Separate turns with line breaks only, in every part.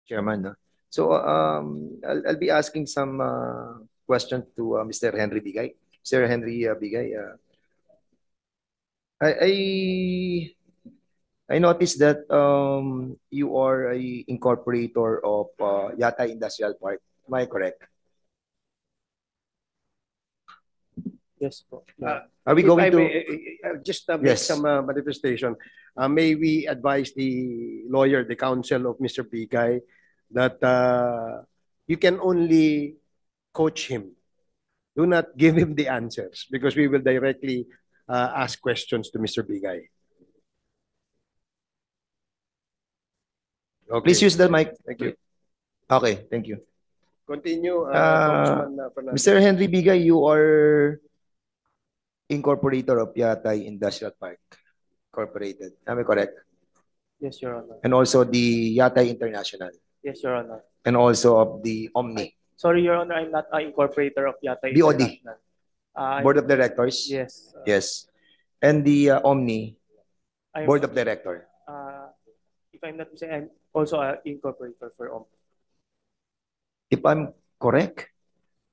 Chairman. No? So I'll be asking some questions to Mr. Henry Bigay. Mr. Henry Bigay, I I noticed that you are a incorporator of Yatay Industrial Park. Am I correct?
Yes po.
Are we
If
going
I
to?
may, just make
Yes.
some manifestation, may we advise the lawyer, the counsel of Mr. Bigay, that you can only coach him. Do not give him the answers because we will directly ask questions to Mr. Bigay. Okay.
Please use the mic.
Thank you.
Okay, thank you.
Continue,
Uh,
Congressman Fernandez.
Mr. Henry Bigay, you are incorporator of Yatay Industrial Park Incorporated. Am I correct?
Yes, Your Honor.
And also the Yatay International.
Yes, Your Honor.
And also of the Omni.
Sorry, Your Honor, I'm not an incorporator of Yatay
BOD.
International.
Board of Directors?
Yes.
Yes. And the Omni,
I'm,
Board of Director.
If I'm not mistaken, I'm also an incorporator for
If I'm correct,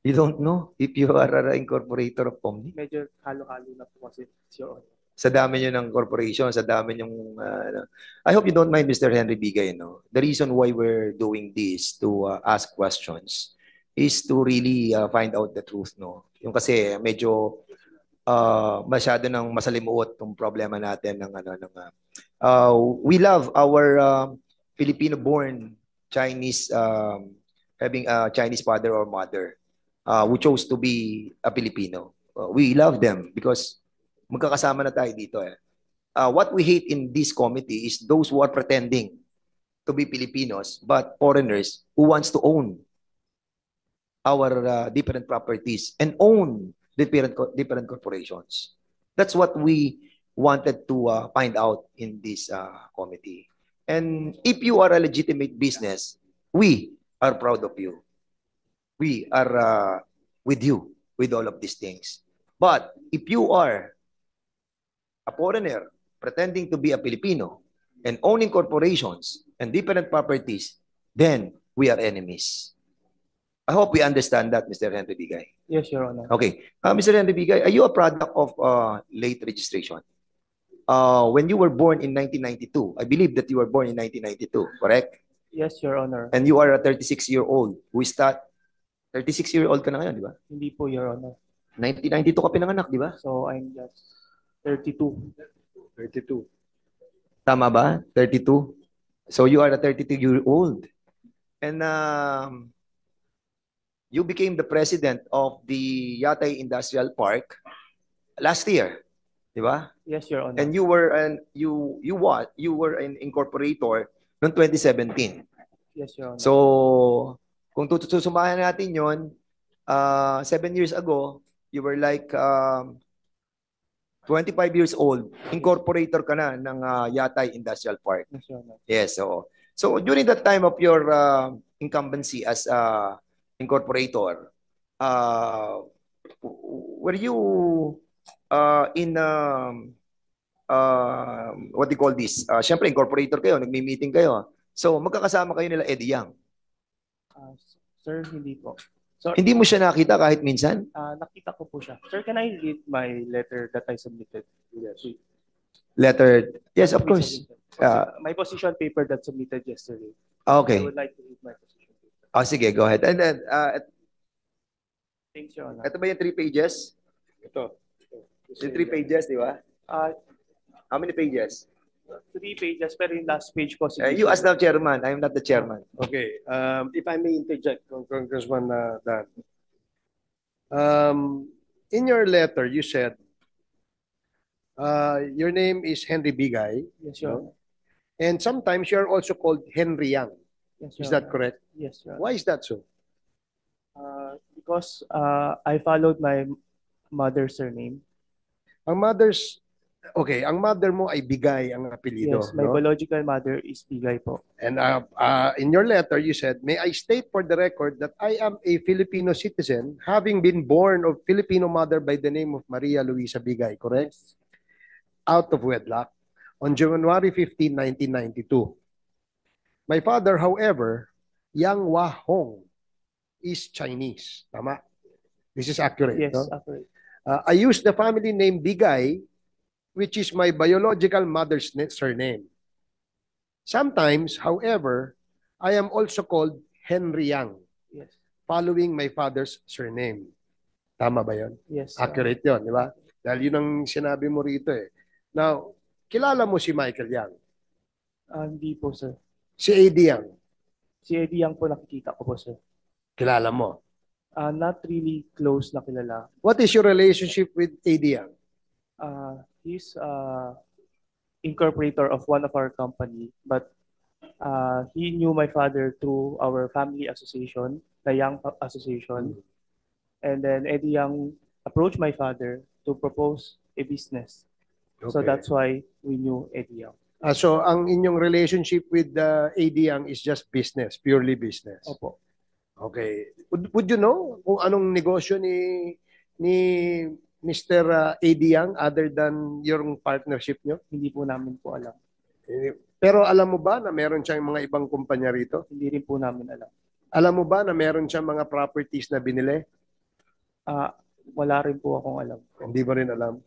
you don't know if you are an incorporator of Omni?
Medyo halo-halo na po kasi, Your Honor.
Sa dami nyo ng corporation, sa dami yung... I hope you don't mind, Mr. Henry Bigay. No? The reason why we're doing this to ask questions is to really find out the truth. No? Yung kasi medyo masyado ng masalimuot yung problema natin ng we love our Filipino-born Chinese having a Chinese father or mother who chose to be a Filipino. We love them because magkakasama na tayo dito eh. What we hate in this committee is those who are pretending to be Filipinos but foreigners who wants to own our different properties and own different corporations. That's what we wanted to find out in this committee. And if you are a legitimate business, we are proud of you. We are with you with all of these things. But if you are a foreigner pretending to be a Filipino and owning corporations and different properties, then we are enemies. I hope we understand that, Mr. Henry Bigay.
Yes, Your Honor.
Okay. Mr. Henry Bigay, are you a product of late registration? When you were born in 1992, I believe that you were born in 1992, correct?
Yes, Your Honor.
And you are a 36-year-old who start 36-year-old ka na ngayon, di ba?
Hindi po, Your Honor.
1992 ka pinanganak, di ba?
So, I'm just 32.
32.
Tama ba? 32? So you are a 32-year-old. And you became the president of the Yatay Industrial Park last year, di ba?
Yes, Your Honor.
And you were an incorporator noong 2017.
Yes, Your Honor.
So kung susumahan natin 'yon, 7 years ago, you were like 25 years old, incorporator ka na ng Yatay Industrial Park.
Yes, Your Honor.
Yes, so during that time of your incumbency as incorporator, were you in what do you call this? Siyempre, incorporator kayo, nagmi-meeting kayo. So magkakasama kayo nila Eddie Yang.
Sir, hindi po. So,
Hindi mo siya nakita kahit minsan?
nakita ko po siya. Sir, can I read my letter that I submitted? Yes.
Letter? Yes, of course.
My position paper that submitted yesterday.
Okay.
I would like to read my position paper.
Sige, go ahead. And then,
Thanks, Your Honor.
ito ba yung 3 pages?
Ito.
Yung 3 pages, di ba? How many pages?
3 pages, pero yung last page po.
You as the chairman. I am not the chairman.
Okay. If I may interject, Congressman Dan. In your letter, you said your name is Henry Bigay.
Yes, Your Honor.
And sometimes you're also called Henry Yang.
Yes,
Is
Your
that
Honor.
correct?
Yes, Your Honor.
Why is that so?
Because I followed my mother's surname.
Ang mother mo ay Bigay ang apelyido.
Yes, my
no?
biological mother is Bigay po.
And in your letter, you said, may I state for the record that I am a Filipino citizen, having been born of Filipino mother by the name of Maria Luisa Bigay, correct?
Yes.
Out of wedlock on January 15, 1992. My father, however, Yang Wahong is Chinese. Tama? This is accurate,
Yes,
no?
accurate.
I use the family name Bigay, which is my biological mother's surname. Sometimes, however, I am also called Henry Yang,
Yes.
following my father's surname. Tama ba yon?
Yes.
Accurate yon, di ba? Dahil yun ang sinabi mo rito eh. Now, kilala mo si Michael Yang,
Hindi po, sir.
si AD Yang,
Si Eddie Yang po nakikita ko po, sir.
kilala mo.
Not really close na kilala.
What is your relationship with AD Yang?
He's incorporator of one of our company, but he knew my father through our family association, the Yang Association. And then Eddie Yang approached my father to propose a business. So
Okay.
that's why we knew Eddie Yang.
So, ang inyong relationship with AD Yang is just business, purely business.
Opo.
Okay. Would you know kung anong negosyo ni Mr. AD Yang other than yung partnership nyo?
Hindi po namin po alam.
Pero alam mo ba na meron siyang mga ibang kumpanya rito?
Hindi rin po namin alam.
Alam mo ba na meron siyang mga properties na binili?
Wala rin po akong alam.
Hindi mo rin alam.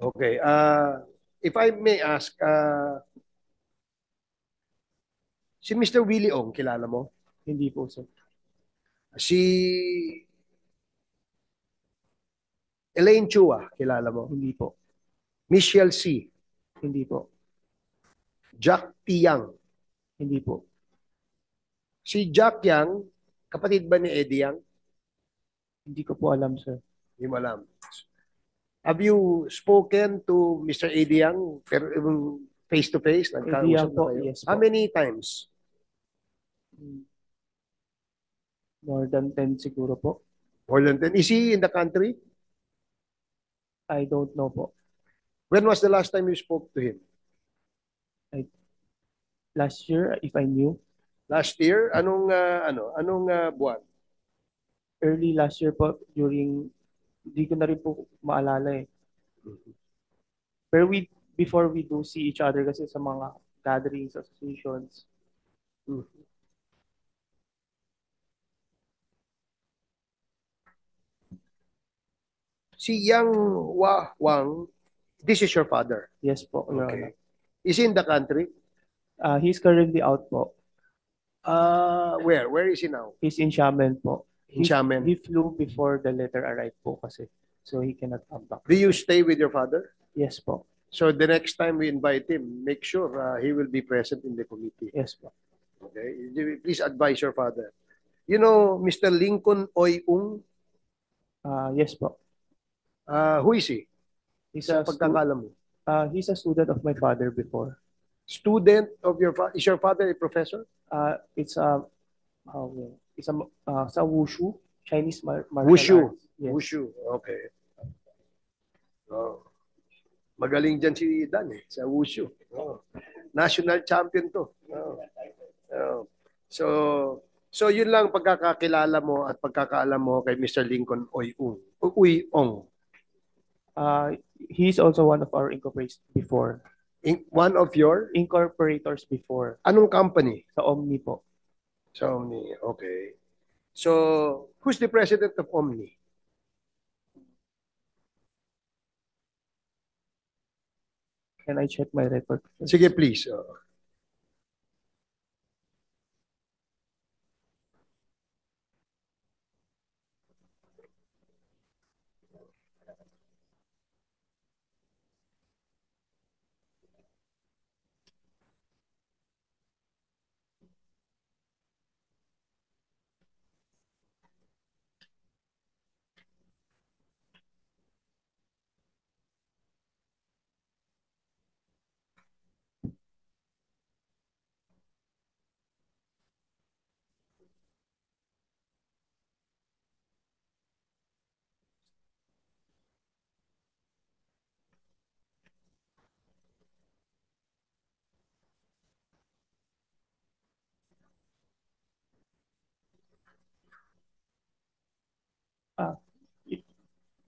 Okay. If I may ask, si Mr. Willie Ong, kilala mo?
Hindi po, sir.
Si Elaine Chua, kilala mo?
Hindi po.
Michelle C.
Hindi po.
Jack T. Yang.
Hindi po.
Si Jack Yang, kapatid ba ni Eddie Yang?
Hindi ko po alam, sir.
Hindi mo alam. Have you spoken to Mr. Eddie Yang face to face?
Eddie Yang po, yes
How
po.
many times?
More than 10 siguro po.
More than 10. Is he in the country?
I don't know po.
When was the last time you spoke to him?
Last year, if I knew.
Last year? Anong buwan?
Early last year po, hindi ko na rin po maalala eh. Pero before we do see each other kasi sa mga gatherings, associations.
Si Yang Wang, this is your father.
Yes po, Your Honor.
Okay. Is he in the country?
He's currently out po.
Where? Where is he now?
He's in Xiamen po.
In Xiamen.
He flew before the letter arrived po kasi. So he cannot come back.
Do you stay with your father?
Yes po.
So the next time we invite him, make sure he will be present in the committee.
Yes po.
Okay? Please advise your father. You know Mr. Lincoln Oy Ung?
Yes po.
Who is he?
He's
Sa pagkakalam mo.
he's a student of my father before.
Student of your father? Is your father a professor?
It's a sa Wushu, Chinese martial
Wushu.
arts. Yes.
Wushu. Okay. Oh. Magaling dyan si Dan sa Wushu. Oh. National champion to. Oh. Oh. So yun lang pagkakakilala mo at pagkakaalam mo kay Mr. Lincoln Oy Ong.
He's also one of our incorporators before.
One of your?
Incorporators before.
Anong company?
Sa Omni po.
Sa Omni. Okay. So, who's the president of Omni?
Can I check my record?
Sige, please.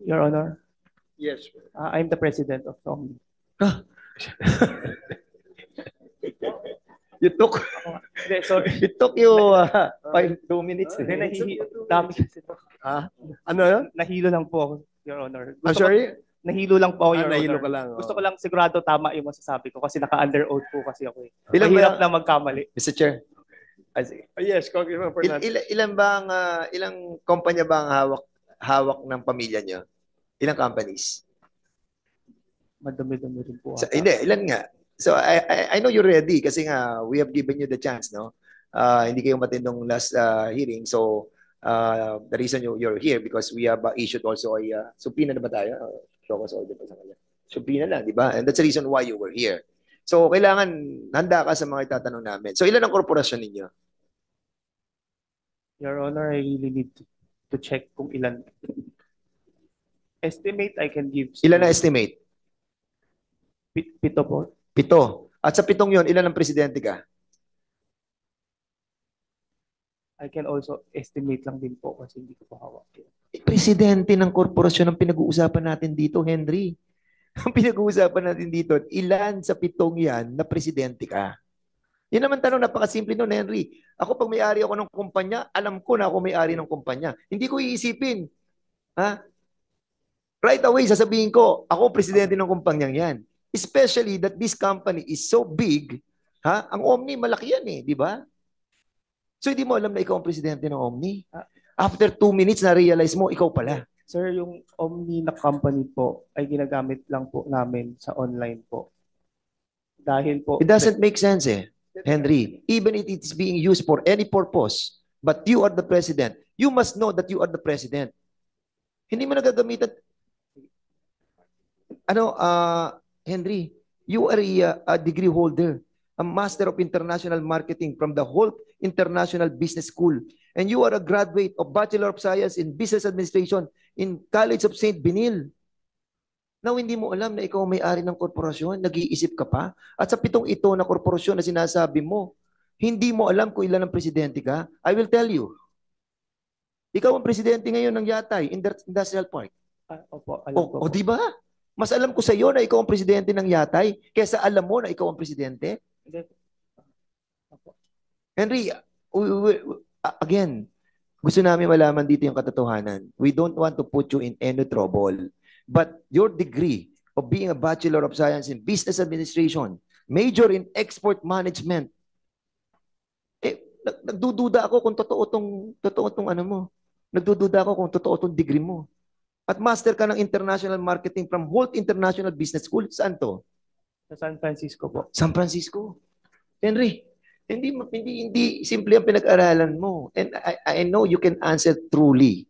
Your Honor,
Yes.
I'm the president of Omni.
You took
Hindi, sorry.
it took you 2 minutes.
Hindi, dami kasi po.
Ano yun?
Nahilo lang po ako, Your Honor.
I'm sorry?
Nahilo lang po ako, Your
Nahilo
Honor.
ka lang.
Gusto ko lang sigurado tama yung masasabi ko kasi naka-under oath po kasi ako eh.
Ilan
Mahirap
ba-
na magkamali.
Mr. Chair. Sige.
Yes, Congressman Fernandez.
Ilan ba ang ilang kumpanya ba ang hawak ng pamilya niyo? Ilang companies?
Madami-dami rin po.
Hindi, ilan nga? So I know you're ready kasi nga we have given you the chance, no? Hindi kayo matindong last hearing. So the reason you're here because we have issued also a subpoena na ba tayo? Show cause order pa sa kanya. Subpoena lang, di ba? And that's the reason why you were here. So kailangan handa ka sa mga itatanong namin. So ilan ang korporasyon ninyo?
Your Honor, I really need to check kung ilan. Estimate I can give.
Ilan na estimate?
Pito po.
7. At sa 7 yon, ilan ang presidente ka?
I can also estimate lang din po kasi hindi ko po hawak.
Presidente ng korporasyon ang pinag-uusapan natin dito, Henry. Ang pinag-uusapan natin dito, ilan sa 7 yan na presidente ka? Yan naman tanong, napakasimple nun, Henry. Ako pag may-ari ako ng kumpanya, alam ko na ako may-ari ng kumpanya. Hindi ko iisipin. Ha? Right away, sasabihin ko, ako presidente ng kumpanyang yan. Especially that this company is so big, ha? Ang Omni, malaki yan di ba? So hindi mo alam na ikaw ang presidente ng Omni? After 2 minutes, na-realize mo, ikaw pala.
Sir, yung Omni na company po ay ginagamit lang po namin sa online po. Dahil po...
It doesn't make sense Henry. Even if it is being used for any purpose, but you are the president, you must know that you are the president. Hindi mo nagagamitan. Henry, you are a degree holder, a Master of International Marketing from the Holt International Business School. And you are a graduate of Bachelor of Science in Business Administration in College of St. Benil. Now, hindi mo alam na ikaw ang may-ari ng korporasyon, nag-iisip ka pa. At sa 7 ito na korporasyon na sinasabi mo, hindi mo alam kung ilan ang presidente ka. I will tell you. Ikaw ang presidente ngayon ng Yatay Industrial Park.
Opo, alam ko po.
Di ba? Mas alam ko sa iyo na ikaw ang presidente ng Yatay kaysa alam mo na ikaw ang presidente. Henry, again, gusto namin malaman dito yung katotohanan. We don't want to put you in any trouble. But your degree of being a Bachelor of Science in Business Administration, major in Export Management, nagdududa ako kung totoo tong ano mo. Nagdududa ako kung totoo tong degree mo. At master ka ng International Marketing from Holt International Business School. Saan to?
Sa San Francisco po.
San Francisco. Henry, hindi simple ang pinag-aralan mo. And I know you can answer truly.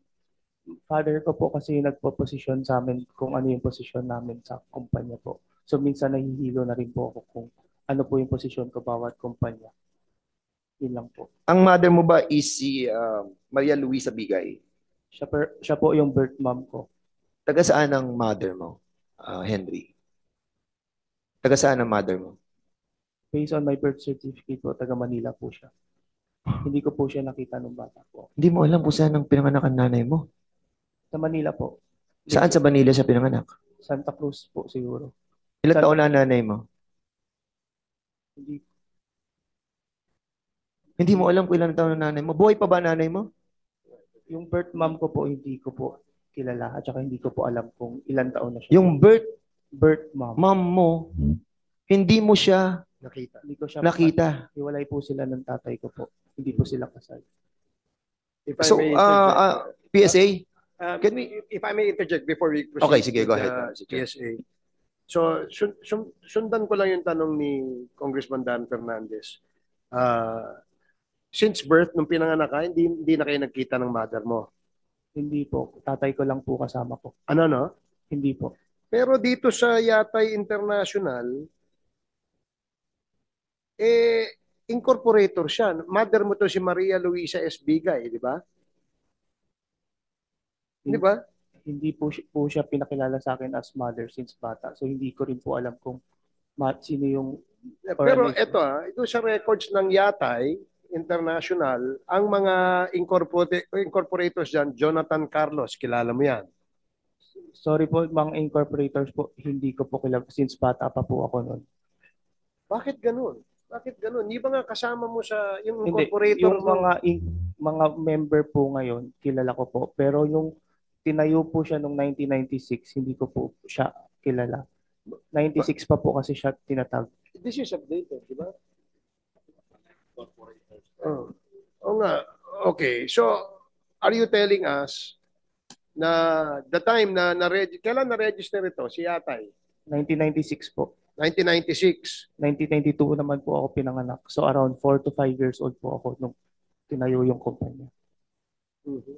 Father ko po kasi nagpo-posisyon sa amin kung ano yung posisyon namin sa kumpanya po. So minsan nahihilo na rin po ako kung ano po yung posisyon ko bawat kumpanya. Yun lang po.
Ang mother mo ba is si Maria Luisa Bigay?
Siya po yung birth mom ko.
Taga saan ang mother mo, Henry? Taga saan ang mother mo?
Based on my birth certificate po, taga Manila po siya. Hindi ko po siya nakita nung bata po.
Hindi mo alam kung saan ang pinanganak ang nanay mo?
Sa Manila po.
Saan sa Manila siya pinanganak?
Santa Cruz po siguro.
Ilang taon na ang nanay mo? Hindi mo alam kung ilang taon na nanay mo. Buhay pa ba nanay mo?
Yung birth mom ko po, hindi ko po kilala. At saka hindi ko po alam kung ilang taon na siya.
Yung birth
mom.
mom mo, hindi mo siya
Hindi ko siya
nakita.
Hiwalay po sila ng tatay ko po. Hindi po sila kasal.
If I
So,
may interject,
PSA,
if I may interject before we proceed
Okay, sige, go
with
ahead,
the
Mr. Chair.
PSA. So, sundan ko lang yung tanong ni Congressman Dan Fernandez. Since birth, nung pinanganak ka, hindi na kayo nagkita ng mother mo.
Hindi po. Tatay ko lang po kasama ko.
Ano, no?
Hindi po.
Pero dito sa Yatay International, incorporator siya. Mother mo to si Maria Luisa S. Bigay, di ba? Di ba?
Hindi po siya pinakilala sa akin as mother since bata. So hindi ko rin po alam kung sino yung...
Pero ito ito sa records ng Yatay International, ang mga incorporators dyan, Jonathan Carlos, kilala mo yan.
Sorry po, mga incorporators po, hindi ko po kilala since bata pa po ako noon.
Bakit ganun? Bakit ganun? Di ba nga kasama mo sa yung
Hindi,
incorporator
yung
mo?
mga member po ngayon, kilala ko po. Pero yung tinayo po siya noong 1996, hindi ko po siya kilala. 96 pa po kasi siya tinatag.
This is updated, di ba? Oh. Oo nga. Okay. So, are you telling us na the time na kailan na-register ito? Si Yatay?
1996 po.
1996.
1992 naman po ako pinanganak. So around 4 to 5 years old po ako nung tinayo yung kumpanya.
Mhm.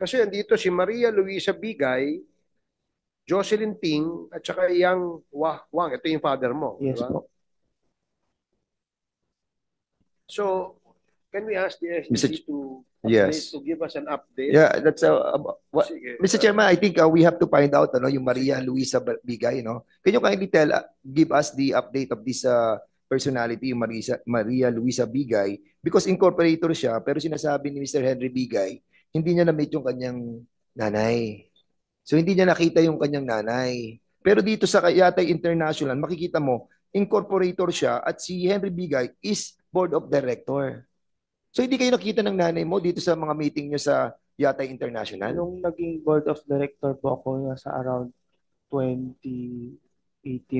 Kasi andito si Maria Luisa Bigay, Jocelyn Ting, at saka Yang Wang. Ito yung father mo.
Yes
di ba?
po.
So, can we ask the SEC to
Yes.
to give us an update?
Yeah, that's what,
Sige.
Mr. Chairman, I think we have to find out yung Maria Luisa Bigay, no? Can you kindly give us the update of this personality, yung Maria Luisa Bigay, because incorporator siya, pero sinasabi ni Mr. Henry Bigay, hindi niya na-meet yung kanyang nanay. So hindi niya nakita yung kanyang nanay. Pero dito sa Yatay International, makikita mo, incorporator siya at si Henry Bigay is board of director. So hindi kayo nakita ng nanay mo dito sa mga meeting nyo sa Yatay International?
Nung naging board of director po ako, nasa around 2018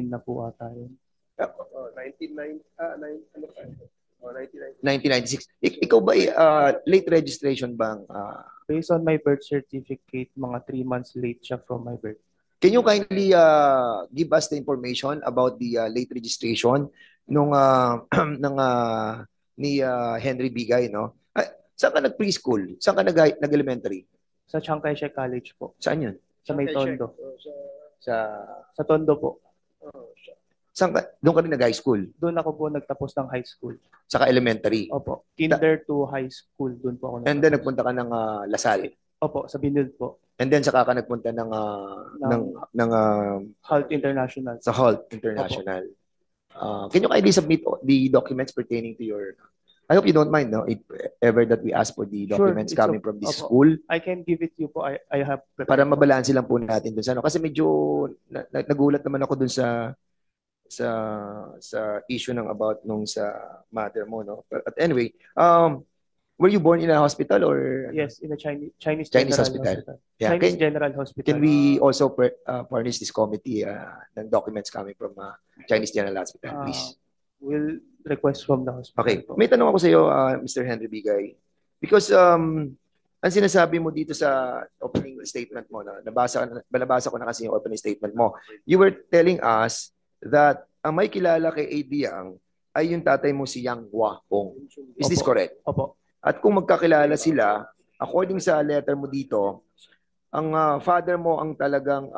na po ata yun.
1996. Ikaw ba late registration bang?
Based on my birth certificate, mga 3 months late siya from my birth.
Can you kindly give us the information about the late registration nung ni Henry Bigay, no? Saan ka nag-preschool? Saan ka nag-elementary?
Sa Chiang Kai-shek College po.
Saan yun?
Sa may Tondo.
Sa
Sa Tondo po.
doon ka rin nag-high school?
Doon ako po nagtapos ng high school.
Saka elementary?
Opo. Kinder to high school. Doon po ako
And then nagpunta ka ng Lasal?
Opo, sa Binil po.
And then saka ka nagpunta ng
Halt International.
sa Halt International. Can you kindly submit the documents pertaining to your... I hope you don't mind, no? If ever that we ask for the
Sure,
documents
it's
coming
okay.
from this
Opo.
school
I can give it to you po. I have
para mabalanse lang po natin dun sa ano. Kasi medyo nagulat naman ako dun sa issue ng about nung sa mother mo, no? But anyway, were you born in a hospital or
Yes, in a Chinese
Chinese
General
hospital?
Hospital.
Yeah,
Chinese General Hospital.
Can we also furnish this committee ng documents coming from Chinese General Hospital, please?
Will request from the hospital.
Okay.
po.
May tanong ako sa iyo, Mr. Henry Bigay. Because ang sinasabi mo dito sa opening statement mo, nabasa ko na kasi yung opening statement mo. You were telling us that ang may kilala kay A.D. Yang ay yung tatay mo si Yang Hong. Is this
Opo.
correct?
Opo.
At kung magkakilala sila, according sa letter mo dito, ang father mo ang talagang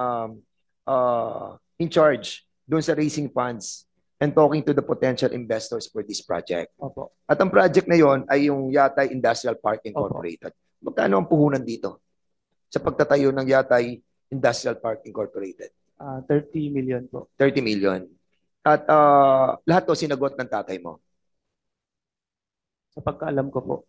in charge doon sa raising funds and talking to the potential investors for this project.
Opo.
At ang project na yon ay yung Yatay Industrial Park Incorporated. Magkano ang puhunan dito sa pagtatayo ng Yatay Industrial Park Incorporated?
30 million po.
30 million. At lahat to sinagot ng tatay mo.
Sa pagkaalam ko po.